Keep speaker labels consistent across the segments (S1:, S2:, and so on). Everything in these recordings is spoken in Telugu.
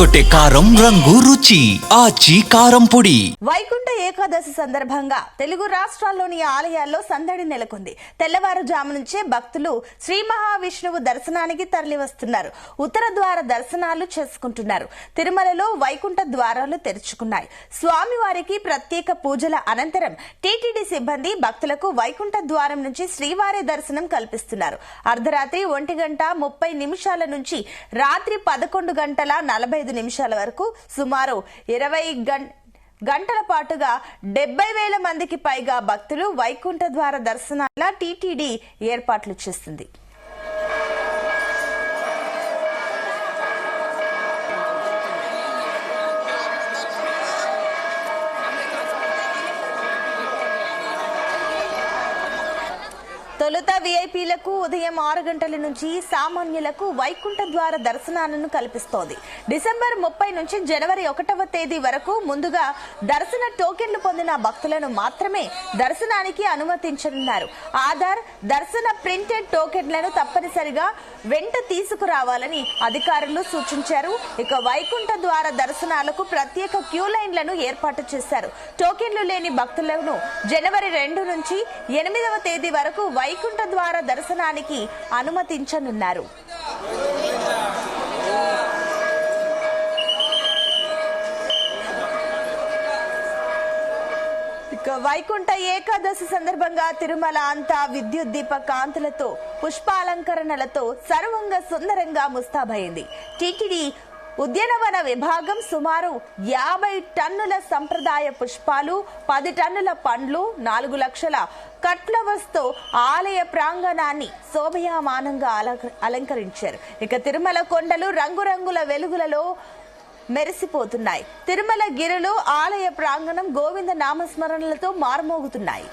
S1: అదరగొట్టే కారం రంగు రుచి ఆచి కారం పొడి.
S2: వైకుంఠ ఏకాదశి సందర్భంగా తెలుగు రాష్ట్రాల్లోని ఆలయాల్లో సందడి నెలకొంది. తెల్లవారుజాము నుంచే భక్తులు శ్రీ మహావిష్ణువు దర్శనానికి తరలివస్తున్నారు. ఉత్తర ద్వార దర్శనాలు చేసుకుంటున్నారు. తిరుమలలో వైకుంఠ ద్వారాలు తెరుచుకున్నాయి. స్వామివారికి ప్రత్యేక పూజల అనంతరం టీటీడీ సిబ్బంది భక్తులకు వైకుంఠ ద్వారం నుంచి శ్రీవారి దర్శనం కల్పిస్తున్నారు. అర్ధరాత్రి 1:30 నుంచి రాత్రి 11:45 వరకు సుమారు 20 గంటల పాటుగా 70,000 మందికి పైగా భక్తులు వైకుంఠ ద్వార దర్శనాల టీటీడీ ఏర్పాట్లు చేస్తుంది. తొలుత వీఐపీలకు ఉదయం 6 గంటల నుంచి సామాన్యులకు వైకుంఠ ద్వార దర్శనాలను కల్పిస్తోంది. డిసెంబర్ 30 నుంచి జనవరి 1వ తేదీ వరకు ముందుగా దర్శన టోకెన్లు పొందిన భక్తులను మాత్రమే దర్శనానికి అనుమతించనున్నారు. ఆధార్, దర్శన ప్రింటెడ్ టోకెన్లను తప్పనిసరిగా వెంట తీసుకురావాలని అధికారులు సూచించారు. ఇక వైకుంఠ ద్వార దర్శనాలకు ప్రత్యేక క్యూ లైన్లను ఏర్పాటు చేశారు. టోకెన్లు లేని భక్తులను జనవరి 2 నుంచి 8వ తేదీ వరకు వైకుంఠ ద్వార దర్శనానికి అనుమతించనున్నారు. వైకుంఠ ఏకాదశి సందర్భంగా తిరుమల అంతా విద్యుత్ దీప కాంతులతో పుష్పాలంకరణలతో సర్వంగా సుందరంగా ముస్తాబైంది. టీటీడీ ఉద్యానవన విభాగం సుమారు 50 టన్నుల సంప్రదాయ పుష్పాలు, 10 టన్నుల పండ్లు, 4 లక్షల కట్ ఫ్లవర్స్ తో ఆలయ ప్రాంగణాన్ని శోభయామానంగా అలంకరించారు. ఇక తిరుమల కొండలు రంగురంగుల వెలుగులలో మెరిసిపోతున్నాయి. తిరుమల గిరులు ఆలయ ప్రాంగణం గోవింద నామస్మరణలతో మారుమోగుతున్నాయి.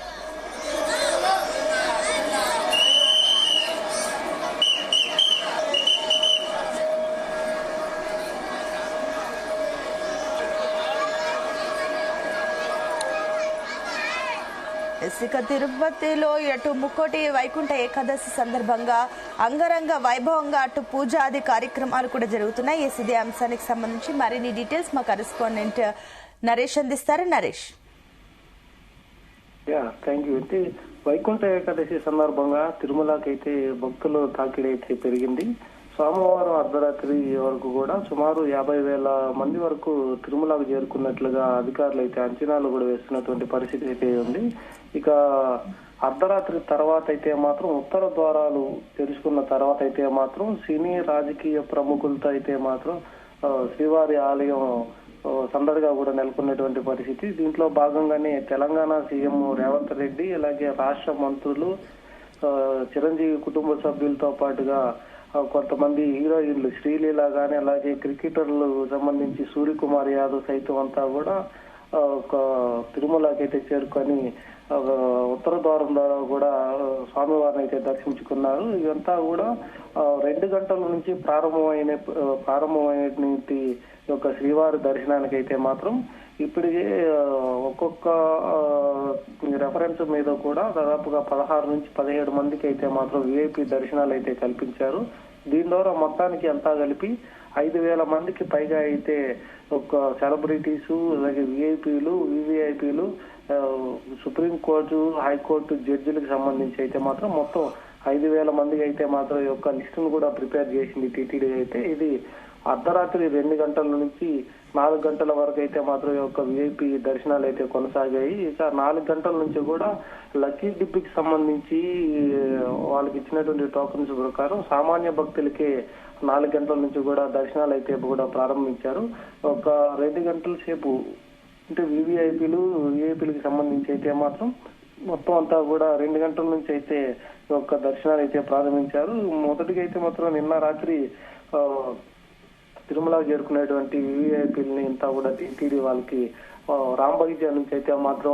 S2: ఇక తిరుపతిలో అటు ముక్కోటి వైకుంఠ ఏకాదశి సందర్భంగా అంగరంగ వైభవంగా అటు పూజాది కార్యక్రమాలు కూడా జరుగుతున్నాయి. ఇదే అంశానికి సంబంధించి మరిన్ని డీటెయిల్స్ మా కరెస్పాండెంట్ నరేష్ అందిస్తారు. నరేష్.
S3: Thank you. అయితే వైకుంఠ ఏకాదశి సందర్భంగా తిరుమలకైతే భక్తుల తాకిడి అయితే పెరిగింది. సోమవారం అర్ధరాత్రి వరకు కూడా సుమారు 50,000 మంది వరకు తిరుమలకు చేరుకున్నట్లుగా అధికారులు అయితే అంచనాలు కూడా వేస్తున్నటువంటి పరిస్థితి అయితే ఉంది. ఇక అర్ధరాత్రి తర్వాత అయితే మాత్రం ఉత్తర ద్వారాలు తెరుచుకున్న తర్వాత అయితే మాత్రం సినీ రాజకీయ ప్రముఖులతో అయితే మాత్రం శ్రీవారి ఆలయం సందడిగా కూడా నెలకొన్నటువంటి పరిస్థితి. దీంట్లో భాగంగానే తెలంగాణ సీఎం రేవంత్ రెడ్డి, అలాగే రాష్ట్ర మంత్రులు, చిరంజీవి కుటుంబ సభ్యులతో పాటుగా కొంతమంది హీరోయిన్లు శ్రీలీల గాని, అలాగే క్రికెటర్లు సంబంధించి సూర్యకుమార్ యాదవ్ సైతం అంతా కూడా ఒక తిరుమలకి అయితే చేరుకొని ఉత్తర ద్వారం ద్వారా కూడా స్వామివారిని అయితే దర్శించుకున్నారు. ఇదంతా కూడా 2 గంటల నుంచి ప్రారంభమైనటువంటి యొక్క శ్రీవారి దర్శనానికి అయితే మాత్రం ఇప్పటికే ఒక్కొక్క రెఫరెన్స్ మీద కూడా దాదాపుగా 16 నుంచి 17 మందికి అయితే మాత్రం విఐపి దర్శనాలు అయితే కల్పించారు. దీని ద్వారా మొత్తానికి అంతా కలిపి 5,000 మందికి పైగా అయితే ఒక సెలబ్రిటీస్, అలాగే విఐపీలు, వివిఐపీలు, సుప్రీంకోర్టు, హైకోర్టు జడ్జిలకు సంబంధించి అయితే మాత్రం మొత్తం 5,000 మందికి అయితే మాత్రం ఈ యొక్క లిస్టును కూడా ప్రిపేర్ చేసింది టీటీడీ. అయితే ఇది అర్ధరాత్రి 2 గంటల నుంచి 4 గంటల వరకు అయితే మాత్రం యొక్క విఐపి దర్శనాలు అయితే కొనసాగాయి. ఇక 4 గంటల నుంచి కూడా లక్కీ డిప్కి సంబంధించి వాళ్ళకి ఇచ్చినటువంటి టోకన్స్ ప్రకారం సామాన్య భక్తులకే 4 గంటల నుంచి కూడా దర్శనాలు అయితే కూడా ప్రారంభించారు. ఒక 2 గంటల సేపు అంటే విఐపీలకి సంబంధించి అయితే మాత్రం మొత్తం అంతా కూడా 2 గంటల నుంచి అయితే ఒక దర్శనాలు అయితే ప్రారంభించారు. మొదటిగా అయితే మాత్రం నిన్న రాత్రి తిరుమలకు చేరుకునేటువంటి వివిఐపీలని ఇంతా కూడా టీటీడీ వాళ్ళకి రాంబగిజ నుంచి అయితే మాత్రం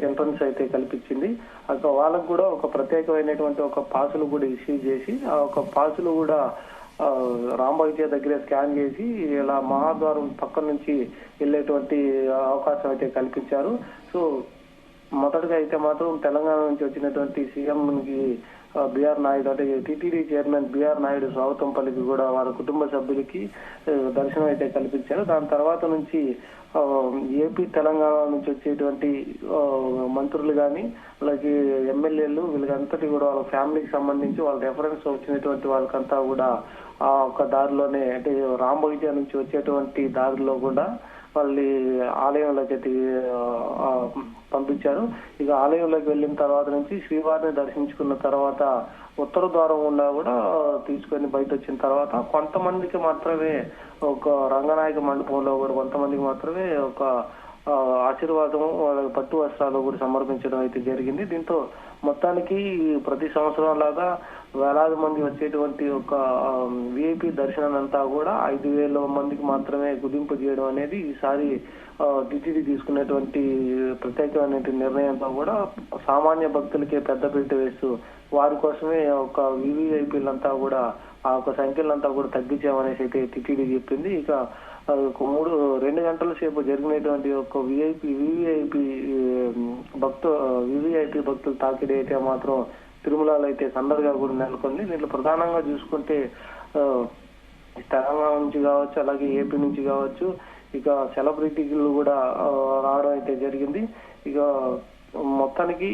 S3: ఎంట్రన్స్ అయితే కల్పించింది. అక్కడ వాళ్ళకు కూడా ఒక ప్రత్యేకమైనటువంటి ఒక పాసులు కూడా ఇష్యూ చేసి ఆ ఒక పాసులు కూడా రాంబగిజ దగ్గర స్కాన్ చేసి ఇలా మహాద్వారం పక్క నుంచి వెళ్ళేటువంటి అవకాశం అయితే కల్పించారు. సో మొదటగా అయితే మాత్రం తెలంగాణ నుంచి వచ్చినటువంటి సీఎం కి బిఆర్ నాయుడు అంటే టీటీడీ చైర్మన్ బిఆర్ నాయుడు స్వాగతం పలికి కూడా వారి కుటుంబ సభ్యులకి దర్శనం అయితే కల్పించారు. దాని తర్వాత నుంచి ఏపీ తెలంగాణ నుంచి వచ్చేటువంటి మంత్రులు కానీ అలాగే ఎమ్మెల్యేలు వీళ్ళంతటి కూడా వాళ్ళ ఫ్యామిలీకి సంబంధించి వాళ్ళ రెఫరెన్స్ వచ్చినటువంటి వాళ్ళకంతా కూడా ఆ ఒక దారిలోనే అంటే రామభోగిజా నుంచి వచ్చేటువంటి దారిలో కూడా వాళ్ళని ఆలయంలోకి పంపించారు. ఇక ఆలయంలోకి వెళ్ళిన తర్వాత నుంచి శ్రీవారిని దర్శించుకున్న తర్వాత ఉత్తర ద్వారం గుండా కూడా తీసుకొని బయట వచ్చిన తర్వాత కొంతమందికి మాత్రమే ఒక రంగనాయక మండపంలో కూడా కొంతమందికి మాత్రమే ఒక ఆశీర్వాదం వాళ్ళకి పట్టు వస్త్రాలు కూడా సమర్పించడం అయితే జరిగింది. దీంతో మొత్తానికి ప్రతి సంవత్సరం లాగా వేలాది మంది వచ్చేటువంటి ఒక విఐపి దర్శనాన్ని అంతా కూడా 5,000 మందికి మాత్రమే కుదింపు చేయడం అనేది ఈసారి టీటీడీ తీసుకున్నటువంటి ప్రత్యేకమైన నిర్ణయంతో కూడా సామాన్య భక్తులకే పెద్దపీట వేస్తూ వారి కోసమే ఒక వివిఐపీలంతా కూడా ఆ ఒక సంఖ్యలంతా కూడా తగ్గించామనేసి అయితే టీటీడీ చెప్పింది. ఇక 2 గంటల సేపు జరిగినటువంటి ఒక వివిఐపి భక్తుల తాకిడి అయితే మాత్రం తిరుమలలో అయితే సందడిగా కూడా నెలకొంది. దీంట్లో ప్రధానంగా చూసుకుంటే తెలంగాణ నుంచి కావచ్చు అలాగే ఏపీ నుంచి కావచ్చు ఇక సెలబ్రిటీలు కూడా రావడం అయితే జరిగింది. ఇక మొత్తానికి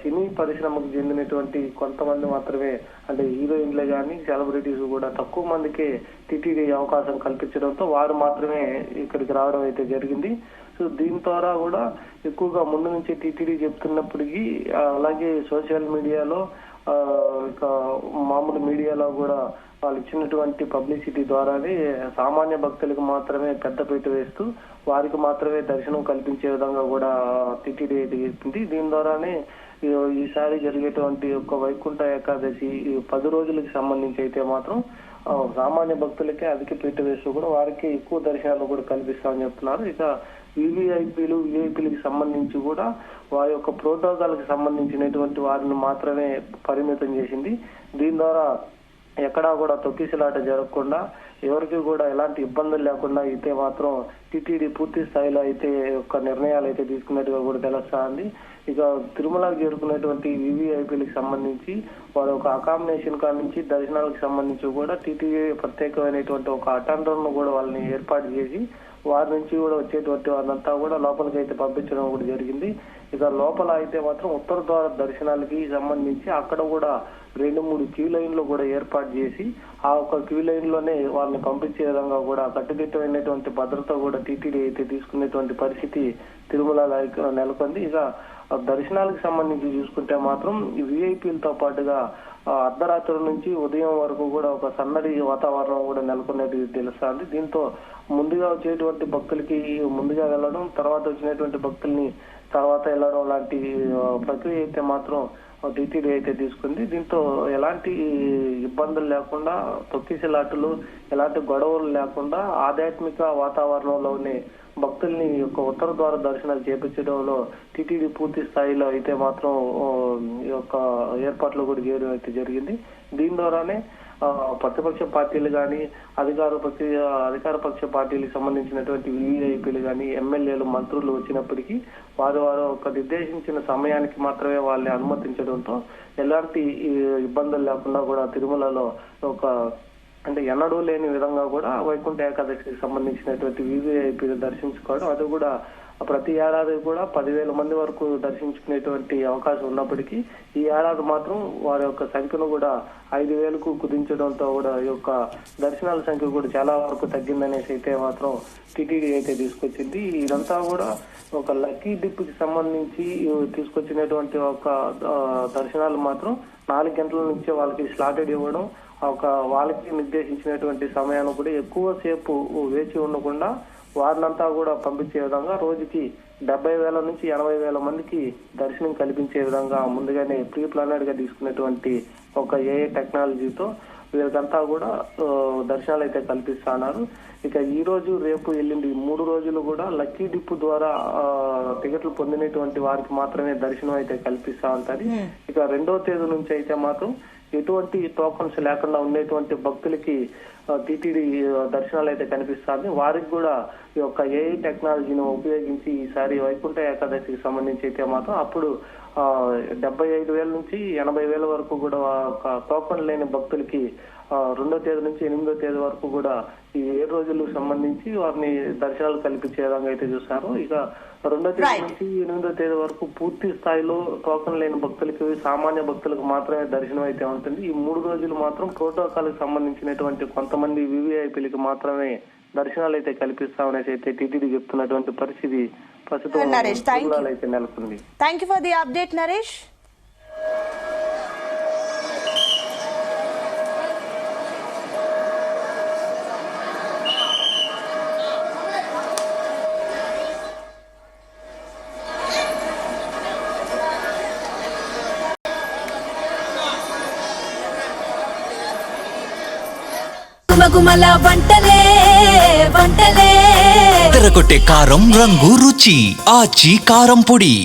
S3: సినీ పరిశ్రమకు చెందినటువంటి కొంతమంది మాత్రమే అంటే హీరోయిన్లే కానీ సెలబ్రిటీస్ కూడా తక్కువ మందికే టీటీడీ అవకాశం కల్పించడంతో వారు మాత్రమే ఇక్కడికి రావడం అయితే జరిగింది. సో దీని ద్వారా కూడా ఎక్కువగా ముందు నుంచి టీటీడీ చెప్తున్నప్పటికీ అలాగే సోషల్ మీడియాలో ఇక మామూలు మీడియాలో కూడా వాళ్ళు ఇచ్చినటువంటి పబ్లిసిటీ ద్వారానే సామాన్య భక్తులకు మాత్రమే పెద్దపీట వేస్తూ వారికి మాత్రమే దర్శనం కల్పించే విధంగా కూడా టీటీడీ అయితే చెప్పింది. దీని ద్వారానే ఈసారి జరిగేటువంటి ఒక వైకుంఠ ఏకాదశి 10 రోజులకి సంబంధించి అయితే మాత్రం సామాన్య భక్తులకే అధిక పీట వేస్తూ కూడా వారికి ఎక్కువ దర్శనాలు కూడా కల్పిస్తామని చెప్తున్నారు. ఇక వివిఐపీలు విఐపీలకు సంబంధించి కూడా వారి యొక్క ప్రోటోకాల్కి సంబంధించినటువంటి వారిని మాత్రమే పరిమితం చేసింది. దీని ద్వారా ఎక్కడా కూడా తొక్కిసలాట జరగకుండా ఎవరికి కూడా ఎలాంటి ఇబ్బందులు లేకుండా అయితే మాత్రం టీటీడీ పూర్తి స్థాయిలో అయితే ఒక నిర్ణయాలు అయితే తీసుకున్నట్టుగా కూడా తెలుస్తుంది. ఇక తిరుమలకు చేరుకున్నటువంటి వివిఐపీలకు సంబంధించి వారి ఒక అకామిడేషన్ కాడ నుంచి దర్శనాలకు సంబంధించి కూడా టీటీడీ ప్రత్యేకమైనటువంటి ఒక అటెండర్ను కూడా వాళ్ళని ఏర్పాటు చేసి వారి నుంచి కూడా వచ్చేటువంటి వారినంతా కూడా లోపలికి అయితే పంపించడం కూడా జరిగింది. ఇక లోపల అయితే మాత్రం ఉత్తర ద్వార దర్శనాలకి సంబంధించి అక్కడ కూడా 2-3 క్యూ లైన్లు కూడా ఏర్పాటు చేసి ఆ ఒక క్యూ లైన్ లోనే వాళ్ళని పంపించే విధంగా కూడా కట్టుదిట్టమైనటువంటి భద్రత కూడా టీటీడీ అయితే తీసుకునేటువంటి పరిస్థితి తిరుమలలో నెలకొంది. ఇక దర్శనాలకు సంబంధించి చూసుకుంటే మాత్రం ఈ విఐపీలతో పాటుగా అర్ధరాత్రి నుంచి ఉదయం వరకు కూడా ఒక సన్నడి వాతావరణం కూడా నెలకొనేది తెలుస్తుంది. దీంతో ముందుగా వచ్చేటువంటి భక్తులకి ముందుగా వెళ్ళడం తర్వాత వచ్చినటువంటి భక్తుల్ని తర్వాత వెళ్ళడం లాంటి ప్రక్రియ అయితే మాత్రం టీటీడీ అయితే తీసుకుంది. దీంతో ఎలాంటి ఇబ్బందులు లేకుండా తొక్కిసలాటలు ఎలాంటి గొడవలు లేకుండా ఆధ్యాత్మిక వాతావరణంలోనే భక్తుల్ని యొక్క ఉత్తర ద్వార దర్శనాలు చేపించడంలో టీటీడీ పూర్తి స్థాయిలో అయితే మాత్రం ఈ యొక్క ఏర్పాట్లు కూడా చేయడం అయితే జరిగింది. దీని ద్వారానే ప్రతిపక్ష పార్టీలు కానీ అధికార పక్ష పార్టీలకు సంబంధించినటువంటి వివిఐపీలు కానీ ఎమ్మెల్యేలు మంత్రులు వచ్చినప్పటికీ వారు ఒక నిర్దేశించిన సమయానికి మాత్రమే వాళ్ళని అనుమతించడంతో ఎలాంటి ఇబ్బందులు లేకుండా కూడా తిరుమలలో ఒక అంటే ఎన్నడూ లేని విధంగా కూడా వైకుంఠ ఏకాదశికి సంబంధించినటువంటి వివిఐపీలు దర్శించుకోవడం అది కూడా ప్రతి ఏడాది కూడా 10,000 మంది వరకు దర్శించుకునేటువంటి అవకాశం ఉన్నప్పటికీ ఈ ఏడాది మాత్రం వారి యొక్క సంఖ్యను కూడా 5,000కు కుదించడంతో కూడా ఈ యొక్క దర్శనాల సంఖ్య కూడా చాలా వరకు తగ్గిందనేసి అయితే మాత్రం టీటీడీ అయితే తీసుకొచ్చింది. ఇదంతా కూడా ఒక లక్కీ డిప్ కి సంబంధించి తీసుకొచ్చినటువంటి ఒక దర్శనాలు మాత్రం 4 గంటల నుంచే వాళ్ళకి స్లాటెడ్ ఇవ్వడం ఒక వాళ్ళకి నిర్దేశించినటువంటి సమయాన్ని కూడా ఎక్కువసేపు వేచి ఉండకుండా వారినంతా కూడా పంపించే విధంగా రోజుకి 70,000 నుంచి 80,000 మందికి దర్శనం కల్పించే విధంగా ముందుగానే ప్రీ ప్లానెడ్ గా తీసుకున్నటువంటి ఒక ఏఐ టెక్నాలజీతో వీరికంతా కూడా దర్శనాలు అయితే కల్పిస్తున్నారు. ఇక ఈ రోజు రేపు ఎల్లుండి 3 రోజులు కూడా లక్కీ డిప్ ద్వారా టికెట్లు పొందినటువంటి వారికి మాత్రమే దర్శనం అయితే కల్పిస్తా ఉంటది. ఇక 2వ తేదీ నుంచి అయితే మాత్రం ఎటువంటి టోకన్స్ లేకుండా ఉండేటువంటి భక్తులకి టీటీడీ దర్శనాలు అయితే కనిపిస్తుంది. వారికి కూడా ఈ యొక్క ఏఐ టెక్నాలజీని ఉపయోగించి ఈసారి వైకుంఠ ఏకాదశికి సంబంధించి అయితే మాత్రం అప్పుడు 75,000 నుంచి 80,000 వరకు కూడా టోకన్ లేని భక్తులకి 2వ తేదీ నుంచి 8వ తేదీ వరకు కూడా ఈ 7 రోజులకు సంబంధించి వారిని దర్శనాలు కల్పించే విధంగా అయితే చూశారు. ఇక 2వ తేదీ నుంచి 8వ తేదీ వరకు పూర్తి స్థాయిలో టోకన్ లేని భక్తులకి, సామాన్య భక్తులకు మాత్రమే దర్శనం అయితే ఉంటుంది. ఈ 3 రోజులు మాత్రం ప్రోటోకాల్ కి సంబంధించినటువంటి కొంతమంది వివిఐపీలకి మాత్రమే దర్శనాలు అయితే కల్పిస్తామనేసి అయితే టీటీడీ చెప్తున్నటువంటి పరిస్థితి ప్రస్తుతం అయితే నెలకొంది.
S2: Thank you for the update Naresh.
S4: గుమగుమల వంటలే వంటలే
S1: తెరకొట్టే కారం రంగు రుచి ఆచి కారం పొడి.